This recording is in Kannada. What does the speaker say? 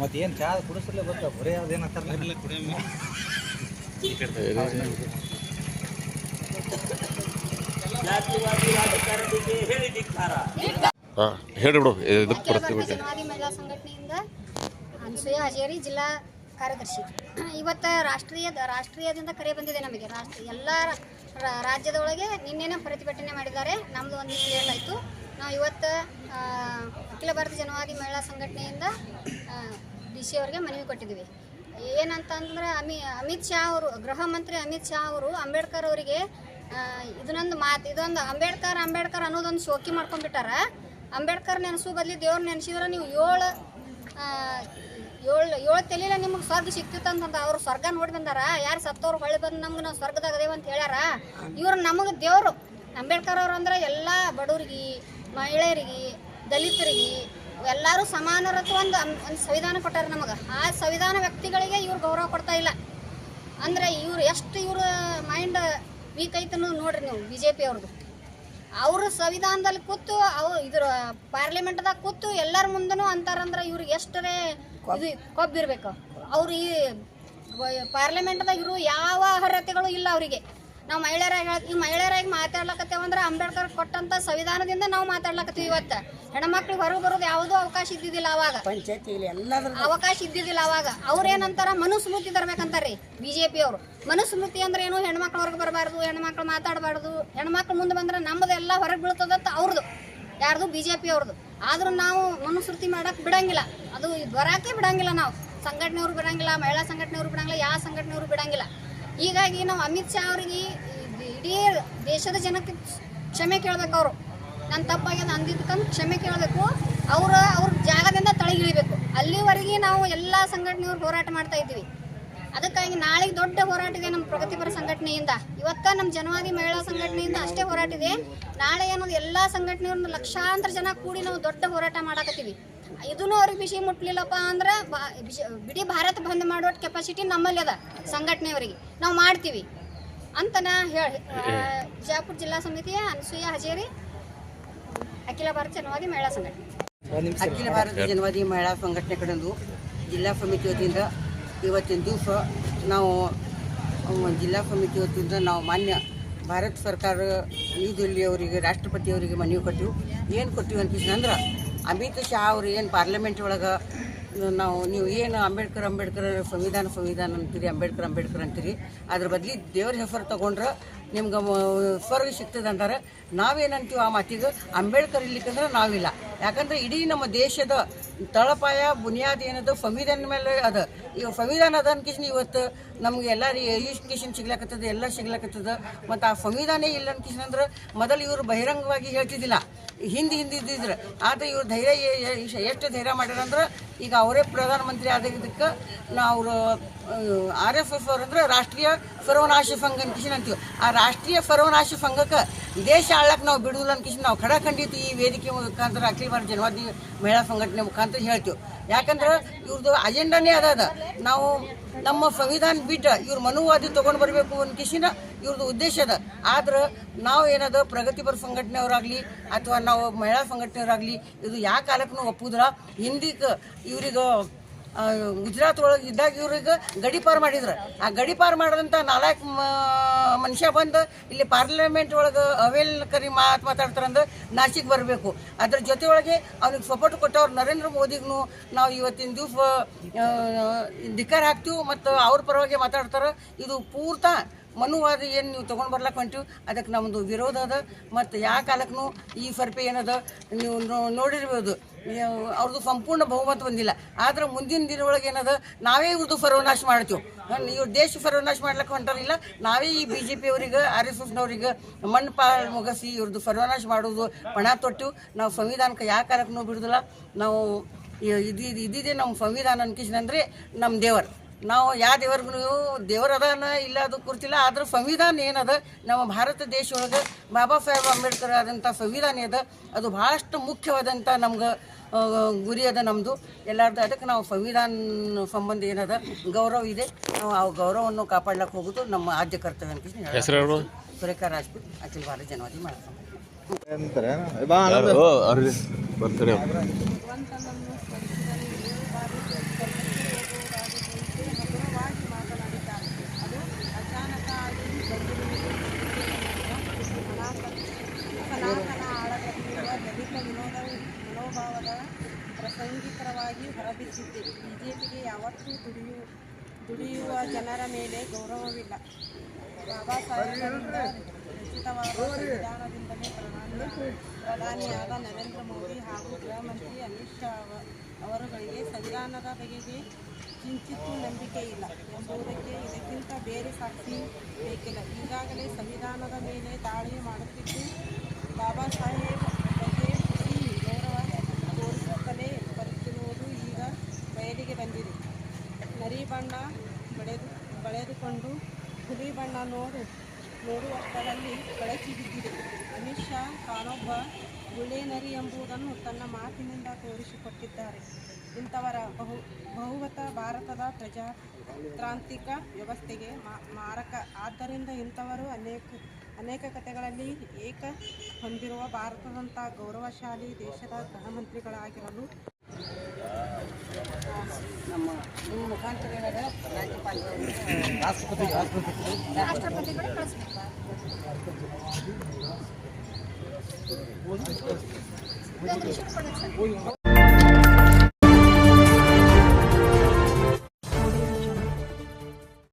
ಮತ್ತೇನು ಚಾ ಕುಡಿಸ್ರಲ್ಲೇ ಗೊತ್ತಾ ಬರೀ ಅದೇನಂತಾರಲ್ಲ ಹೇಳಿಬಿಡು ಜನವಾದಿ ಮಹಿಳಾ ಸಂಘಟನೆಯಿಂದ ಅನಸೂಯ ಹಜೇರಿ ಜಿಲ್ಲಾ ಕಾರ್ಯದರ್ಶಿ. ಇವತ್ತು ರಾಷ್ಟ್ರೀಯದಿಂದ ಕರೆ ಬಂದಿದೆ ನಮಗೆ. ಎಲ್ಲ ರಾಜ್ಯದೊಳಗೆ ನಿನ್ನೆನೇ ಪ್ರತಿಭಟನೆ ಮಾಡಿದ್ದಾರೆ. ನಮ್ಮದು ಒಂದು ಲೇಟ್ ಆಯಿತು. ನಾವು ಇವತ್ತು ಅಖಿಲ ಭಾರತ ಜನವಾದಿ ಮಹಿಳಾ ಸಂಘಟನೆಯಿಂದ DC ಅವರಿಗೆ ಮನವಿ ಕೊಟ್ಟಿದ್ದೀವಿ. ಏನಂತಂದ್ರೆ ಅಮಿತ್ ಶಾ ಅವರು, ಗೃಹ ಮಂತ್ರಿ ಅಮಿತ್ ಶಾ ಅವರು ಅಂಬೇಡ್ಕರ್ ಅವರಿಗೆ ಇದೊಂದು ಅಂಬೇಡ್ಕರ್ ಅನ್ನೋದೊಂದು ಶೋಕಿ ಮಾಡ್ಕೊಂಡ್ಬಿಟ್ಟಾರ. ಅಂಬೇಡ್ಕರ್ ನೆನೆಸು ಬದಲಿ ದೇವ್ರು ನೆನೆಸಿದ್ರೆ ನೀವು ಏಳು ತೆಲಿಲ್ಲ ನಿಮಗೆ ಸ್ವರ್ಗ ಸಿಕ್ತಿತ್ತಂತ ಅವ್ರು ಸ್ವರ್ಗ ನೋಡಿ ಬಂದಾರ. ಯಾರು ಸತ್ತವ್ರು ಹೊಳ್ಳಿ ಬಂದು ನಮ್ಗೆ ನಾವು ಸ್ವರ್ಗದಾಗ ಅದೇವ ಅಂತ ಹೇಳ್ಯಾರ. ಇವ್ರು ನಮಗೆ ದೇವರು. ಅಂಬೇಡ್ಕರ್ ಅವ್ರು ಅಂದ್ರೆ ಎಲ್ಲ ಬಡವ್ರಿಗೆ, ಮಹಿಳೆಯರಿಗೆ, ದಲಿತರಿಗೆ ಎಲ್ಲರೂ ಸಮಾನರತ್ವ ಒಂದು ಸಂವಿಧಾನ ಕೊಟ್ಟಾರ ನಮಗೆ. ಆ ಸಂವಿಧಾನ ವ್ಯಕ್ತಿಗಳಿಗೆ ಇವ್ರು ಗೌರವ ಕೊಡ್ತಾ ಇಲ್ಲ. ಅಂದರೆ ಇವ್ರ ಮೈಂಡ್ ವೀಕ್ ಐತೆ ನೋಡ್ರಿ ನೀವು. BJP ಅವ್ರದ್ದು ಅವರು ಸಂವಿಧಾನದಲ್ಲಿ ಕೂತು ಇದ್ರ ಪಾರ್ಲಿಮೆಂಟ್ದಾಗ ಕೂತು ಎಲ್ಲರ ಮುಂದೂ ಅಂತಾರಂದ್ರೆ ಇವ್ರಿಗೆ ಎಷ್ಟರೇ ಇದು ಕೊಬ್ಬಿರ್ಬೇಕು. ಅವ್ರು ಈ ಪಾರ್ಲಿಮೆಂಟ್ದಾಗ ಇರೋ ಯಾವ ಅರ್ಹತೆಗಳು ಇಲ್ಲ ಅವರಿಗೆ. ನಾವು ಮಹಿಳೆಯರಾಗಿ ಮಾತಾಡ್ಲಕತ್ತೇವಂದ್ರೆ ಅಂಬೇಡ್ಕರ್ ಕೊಟ್ಟಂತ ಸಂವಿಧಾನದಿಂದ ನಾವು ಮಾತಾಡ್ಲಕತ್ತೀವಿ. ಇವತ್ತು ಹೆಣ್ಮಕ್ಳಿಗೆ ಹೊರಗೆ ಬರೋದು ಯಾವುದೂ ಅವಕಾಶ ಇದ್ದಿದ್ದಿಲ್ಲ. ಅವಾಗ ಅವಕಾಶ ಇದ್ದಿದ್ದಿಲ್ಲ. ಅವಾಗ ಅವ್ರೇನಂತಾರ ಮನುಸ್ಮೃತಿ ತರ್ಬೇಕಂತಾರ್ರಿ BJP ಅವರು. ಮನುಸ್ಮೃತಿ ಅಂದ್ರೆ ಏನು? ಹೆಣ್ಮಕ್ಳು ಹೊರಗೆ ಬರಬಾರ್ದು, ಹೆಣ್ಮಕ್ಳು ಮಾತಾಡಬಾರ್ದು, ಹೆಣ್ಮಕ್ಳು ಮುಂದೆ ಬಂದ್ರೆ ನಮ್ಮದು ಎಲ್ಲ ಹೊರಗೆ ಬೀಳ್ತದಂತ ಅವ್ರದ್ದು. ಯಾರ್ದು? BJP ಅವ್ರದ್ದು. ಆದ್ರೂ ನಾವು ಮನುಸ್ಮೃತಿ ಮಾಡಕ್ಕೆ ಬಿಡಂಗಿಲ್ಲ. ಅದು ಬರಾಕೆ ಬಿಡಂಗಿಲ್ಲ. ನಾವು ಸಂಘಟನೆಯವರು ಬಿಡಂಗಿಲ್ಲ, ಮಹಿಳಾ ಸಂಘಟನೆಯವರು ಬಿಡಂಗಿಲ್ಲ, ಯಾವ ಸಂಘಟನೆಯವರು ಬಿಡಂಗಿಲ್ಲ. ಹೀಗಾಗಿ ನಾವು ಅಮಿತ್ ಶಾ ಅವರಿಗೆ ಇಡೀ ದೇಶದ ಜನಕ್ಕೆ ಕ್ಷಮೆ ಕೇಳಬೇಕು. ಅವರು ನಾನು ತಪ್ಪಾಗ್ಯದ ಅಂದಿದ್ದಕ್ಕಂತ ಕ್ಷಮೆ ಕೇಳಬೇಕು. ಅವ್ರ ಜಾಗದಿಂದ ತಳಗಿಳಿಬೇಕು. ಅಲ್ಲಿವರೆಗೆ ನಾವು ಎಲ್ಲ ಸಂಘಟನೆಯವರು ಹೋರಾಟ ಮಾಡ್ತಾ ಇದ್ದೀವಿ. ಅದಕ್ಕಾಗಿ ನಾಳೆಗೆ ದೊಡ್ಡ ಹೋರಾಟ ಇದೆ ನಮ್ಮ ಪ್ರಗತಿಪರ ಸಂಘಟನೆಯಿಂದ. ಇವತ್ತ ನಮ್ಮ ಜನವಾದಿ ಮಹಿಳಾ ಸಂಘಟನೆಯಿಂದ ಅಷ್ಟೇ ಹೋರಾಟ ಇದೆ. ನಾಳೆ ಅನ್ನೋದು ಎಲ್ಲ ಸಂಘಟನೆಯವ್ರನ್ನ ಲಕ್ಷಾಂತರ ಜನ ಕೂಡಿ ನಾವು ದೊಡ್ಡ ಹೋರಾಟ ಮಾಡಾಕತ್ತೀವಿ. ಇದೂ ಅವ್ರಿಗೆ ಬಿಸಿ ಮುಟ್ಲಿಲ್ಲಪ್ಪ ಅಂದ್ರೆ ಇಡೀ ಭಾರತ ಬಂದ್ ಮಾಡೋ ಕೆಪಾಸಿಟಿ ನಮ್ಮಲ್ಲಿ ಅದ ಸಂಘಟನೆಯವರಿಗೆ. ನಾವು ಮಾಡ್ತೀವಿ ಅಂತ ನಾ ಹೇಳಿ ಬಿಜಾಪುರ ಜಿಲ್ಲಾ ಸಮಿತಿಯ ಅನಸೂಯ ಹಜೇರಿ, ಅಖಿಲ ಭಾರತ ಜನವಾದಿ ಮಹಿಳಾ ಸಂಘಟನೆ. ಅಖಿಲ ಭಾರತ ಜನವಾದಿ ಮಹಿಳಾ ಸಂಘಟನೆ ಕಡೆಂದು ಜಿಲ್ಲಾ ಸಮಿತಿ ವತಿಯಿಂದ ಇವತ್ತಿನ ದಿವಸ ನಾವು ಜಿಲ್ಲಾ ಸಮಿತಿ ವತಿಯಿಂದ ನಾವು ಮಾನ್ಯ ಭಾರತ ಸರ್ಕಾರ ನ್ಯೂ ದಿಲ್ಲಿ ಅವರಿಗೆ, ರಾಷ್ಟ್ರಪತಿಯವರಿಗೆ ಮನವಿ ಕೊಟ್ಟಿವಿ. ಏನು ಕೊಟ್ಟಿವಿ ಅಂತಂದ್ರೆ ಅಮಿತ್ ಶಾ ಅವರು ಏನು ಪಾರ್ಲಿಮೆಂಟ್ ಒಳಗೆ ನೀವು ಏನು ಅಂಬೇಡ್ಕರ್ ಸಂವಿಧಾನ ಅಂತೀರಿ, ಅಂಬೇಡ್ಕರ್ ಅಂತೀರಿ, ಅದ್ರ ಬದಲಿ ದೇವ್ರ ಹೆಸರು ತೊಗೊಂಡ್ರೆ ನಿಮ್ಗೆ ಸ್ವರ್ಗ ಸಿಗ್ತದೆ ಅಂತಾರೆ. ನಾವೇನಂತೀವಿ ಆ ಮಾತಿಗೆ? ಅಂಬೇಡ್ಕರ್ ಇರ್ಲಿಕ್ಕಂದ್ರೆ ನಾವಿಲ್ಲ. ಯಾಕಂದರೆ ಇಡೀ ನಮ್ಮ ದೇಶದ ತಳಪಾಯ ಬುನಿಯಾದ ಏನದು ಸಂವಿಧಾನ ಮೇಲೆ ಅದ. ಈಗ ಸಂವಿಧಾನ ಅದ ಅನ್ಕಿಸ್ನ ಇವತ್ತು ನಮ್ಗೆ ಎಲ್ಲ ಎಜುಕೇಷನ್ ಸಿಗ್ಲಾಕತ್ತದ, ಎಲ್ಲ ಸಿಗ್ಲಾಕತ್ತದ. ಮತ್ತು ಆ ಸಂವಿಧಾನ ಇಲ್ಲ ಅನ್ಕಿಸ್ನಂದ್ರೆ ಮೊದಲು ಇವರು ಬಹಿರಂಗವಾಗಿ ಹೇಳ್ತಿದ್ದಿಲ್ಲ, ಹಿಂದೆ ಇದ್ದಿದ್ರೆ. ಆದರೆ ಇವ್ರು ಎಷ್ಟು ಧೈರ್ಯ ಮಾಡ್ಯಾರಂದ್ರೆ ಈಗ ಅವರೇ ಪ್ರಧಾನಮಂತ್ರಿ ಆಗಿದ್ದಕ್ಕೆ ಅವರು RSS ಅವ್ರಂದ್ರೆ ರಾಷ್ಟ್ರೀಯ ಸರ್ವನಾಶ ಸಂಘ ಅನ್ಕಿಸಿನ ಅಂತೀವಿ. ಆ ರಾಷ್ಟ್ರೀಯ ಸರ್ವನಾಶ ಸಂಘಕ್ಕೆ ದೇಶ ಆಳಕ್ಕೆ ನಾವು ಬಿಡುವುದಿಲ್ಲ ಅನ್ಕಿಸಿ ನಾವು ಖಂಡಿತ ಈ ವೇದಿಕೆ ಮುಖಾಂತರ ಅಖಿಲ ಭಾರತ ಜನವಾದಿ ಮಹಿಳಾ ಸಂಘಟನೆ ಮುಖಾಂತರ ಹೇಳ್ತೀವಿ. ಯಾಕಂದ್ರೆ ಇವ್ರದ್ದು ಅಜೆಂಡಾನೇ ಅದ. ನಾವು ನಮ್ಮ ಸಂವಿಧಾನ ಬಿಟ್ಟು ಇವ್ರು ಮನುವಾದಿ ತೊಗೊಂಡು ಬರಬೇಕು ಅನ್ಕಿಸಿನ ಇವ್ರದ್ದು ಉದ್ದೇಶ ಅದ. ಆದ್ರೆ ನಾವು ಏನದ ಪ್ರಗತಿಪರ ಸಂಘಟನೆಯವರಾಗಲಿ ಅಥವಾ ನಾವು ಮಹಿಳಾ ಸಂಘಟನೆಯವರಾಗಲಿ ಇದು ಯಾವ ಕಾಲಕ್ಕೂ ಒಪ್ಪುದ್ರ. ಹಿಂದಿಗೆ ಇವ್ರಿಗೆ ಗುಜರಾತ್ ಒಳಗೆ ಇದ್ದಾಗ ಇವ್ರಿಗೆ ಗಡಿಪಾರು ಮಾಡಿದ್ರು. ಆ ಗಡಿಪಾರು ಮಾಡಿದಂಥ 4 ಮನುಷ್ಯ ಬಂದು ಇಲ್ಲಿ ಪಾರ್ಲಿಮೆಂಟ್ ಒಳಗೆ ಅವೇಲ್ಕರಿ ಮಾತಾಡ್ತಾರಂದ್ರೆ ನಾಚಿಕ್ ಬರಬೇಕು. ಅದ್ರ ಜೊತೆ ಒಳಗೆ ಅವ್ನಿಗೆ ಸಪೋರ್ಟ್ ಕೊಟ್ಟವ್ರು ನರೇಂದ್ರ ಮೋದಿಗೂ ನಾವು ಇವತ್ತಿನ ದಿವಸ ಧಿಕ್ಕಾರ ಹಾಕ್ತೀವಿ ಮತ್ತು ಅವ್ರ ಪರವಾಗಿ ಮಾತಾಡ್ತಾರೆ. ಇದು ಪೂರ್ತ ಮನುವಾದ ಏನು ನೀವು ತೊಗೊಂಡು ಬರ್ಲಕ್ಕೆ ಹೊಂಟಿವಿ, ಅದಕ್ಕೆ ನಮ್ಮದು ವಿರೋಧ ಅದ. ಮತ್ತು ಯಾವ ಕಾಲಕ್ಕೂ ಈ ಸರ್ಪೆ ಏನದ ನೀವು ನೋಡಿರ್ಬೋದು, ಅವ್ರದ್ದು ಸಂಪೂರ್ಣ ಬಹುಮತ ಬಂದಿಲ್ಲ. ಆದ್ರೆ ಮುಂದಿನ ದಿನದೊಳಗೆ ಏನದ ನಾವೇ ಇವ್ರದ್ದು ಸರ್ವನಾಶ ಮಾಡ್ತೀವಿ. ಇವ್ರು ದೇಶ ಸರ್ವನಾಶ ಮಾಡ್ಲಿಕ್ಕೆ ಹೊಂಟಾರಿಲ್ಲ, ನಾವೇ ಈ BJP ಅವರಿಗೆ RSSನವ್ರಿಗೆ ಮಣ್ಣು ಪಾಳು ಮುಗಿಸಿ ಇವ್ರದ್ದು ಸರ್ವನಾಶ ಮಾಡೋದು ಪಣ ತೊಟ್ಟು ನಾವು ಸಂವಿಧಾನಕ್ಕೆ ಯಾವ ಕಾಲಕ್ಕೂ ಬಿಡುದಿಲ್ಲ. ನಾವು ಇದ್ದಿದ್ದೇ ನಮ್ಮ ಸಂವಿಧಾನ ಅನ್ಕಿಸಿನಂದ್ರೆ ನಮ್ಮ ದೇವರು. ನಾವು ಯಾವ ದೇವ್ರಿಗೂ ದೇವರದಾನ ಇಲ್ಲ ಅದು ಗೊತ್ತಿಲ್ಲ. ಆದ್ರೆ ಸಂವಿಧಾನ ಏನದ ನಮ್ಮ ಭಾರತ ದೇಶ ಒಳಗೆ ಬಾಬಾ ಸಾಹೇಬ್ ಅಂಬೇಡ್ಕರ್ ಆದಂಥ ಸಂವಿಧಾನ ಅದ, ಅದು ಭಾಳಷ್ಟು ಮುಖ್ಯವಾದಂಥ ನಮ್ಗೆ ಗುರಿ ಅದ ನಮ್ಮದು ಎಲ್ಲರದ್ದು. ಅದಕ್ಕೆ ನಾವು ಸಂವಿಧಾನ ಸಂಬಂಧ ಏನದ ಗೌರವ ಇದೆ, ನಾವು ಆ ಗೌರವವನ್ನು ಕಾಪಾಡ್ಲಿಕ್ಕೆ ಹೋಗೋದು ನಮ್ಮ ಆದ್ಯ ಕರ್ತವ್ಯ ಅಂತ ಹೆಸರು ಸುರೇಖಾ ರಾಜ್ಪೂತ್, ಅಖಿಲ ಭಾರತ ಜನವಾದಿ ಮಹಿಳಾ ಸಂಘ. ಬರ್ತಾರೆ ಸನಾತನ ಆಳದಲ್ಲಿರುವ ದಲಿತ ಮನೋಭಾವದ ಪ್ರಾಸಂಗಿಕರವಾಗಿ ಹೊರಬಿದ್ದಿದೆ. ಬಿಜೆಪಿಗೆ ಯಾವತ್ತೂ ದುಡಿಯುವ ಜನರ ಮೇಲೆ ಗೌರವವಿಲ್ಲ. ಬಾಬಾ ಸಾಹೇಬರಿಂದ ರಚಿತವಾದ ಸಂವಿಧಾನದಿಂದಲೇ ಪ್ರಧಾನಿಯಾದ ನರೇಂದ್ರ ಮೋದಿ ಹಾಗೂ ಗೃಹ ಮಂತ್ರಿ ಅಮಿತ್ ಶಾ ಅವರುಗಳಿಗೆ ಸಂವಿಧಾನದ ಬಗೆಗೆ ಕಿಂಚಿತ್ತೂ ನಂಬಿಕೆ ಇಲ್ಲ ಎಂಬುದಕ್ಕೆ ಇದಕ್ಕಿಂತ ಬೇರೆ ಸಾಕ್ಷಿ ಬೇಕಿಲ್ಲ. ಈಗಾಗಲೇ ಸಂವಿಧಾನದ ಮೇಲೆ ದಾಳಿ ಮಾಡುತ್ತಿದ್ದು ಬಾಬಾ ಸಾಹೇಬ್ ಬಗ್ಗೆ ಹುಸಿ ಗೌರವ ತೋರಿಸುತ್ತಲೇ ಬರುತ್ತಿರುವುದು ಈಗ ಬಯಲಿಗೆ ಬಂದಿದೆ. ನರಿ ಬಣ್ಣ ಬಳೆದುಕೊಂಡು ಹುಲಿ ಬಣ್ಣ ನೋಡುವಷ್ಟರಲ್ಲಿ ಕಳಚಿ ಬಿದ್ದಿದೆ. ಅಮಿತ್ ಶಾ ತಾನೊಬ್ಬ ಗುಳೆ ನರಿ ಎಂಬುದನ್ನು ತನ್ನ ಮಾತಿನಿಂದ ತೋರಿಸಿಕೊಟ್ಟಿದ್ದಾರೆ. ಇಂಥವರ ಬಹುಮತ ಭಾರತದ ಪ್ರಜಾತಾಂತ್ರಿಕ ವ್ಯವಸ್ಥೆಗೆ ಮಾರಕ. ಆದ್ದರಿಂದ ಇಂಥವರು ಅನೇಕ ಕಥೆಗಳಲ್ಲಿ ಏಕ ಹೊಂದಿರುವ ಭಾರತದಂಥ ಗೌರವಶಾಲಿ ದೇಶದ ಗೃಹ ಮಂತ್ರಿಗಳಾಗಿರಲು ನಮ್ಮ ನಿಮ್ಮ ಮುಖಾಂತರ ಏನದ ರಾಜ್ಯಪಾಲರು ರಾಷ್ಟ್ರಪತಿಗಳು ಕಳಿಸ್ಬೇಕು. ಇದೊಂದು ವಿಷಯ ಕೊಡೋದು ಸರ್.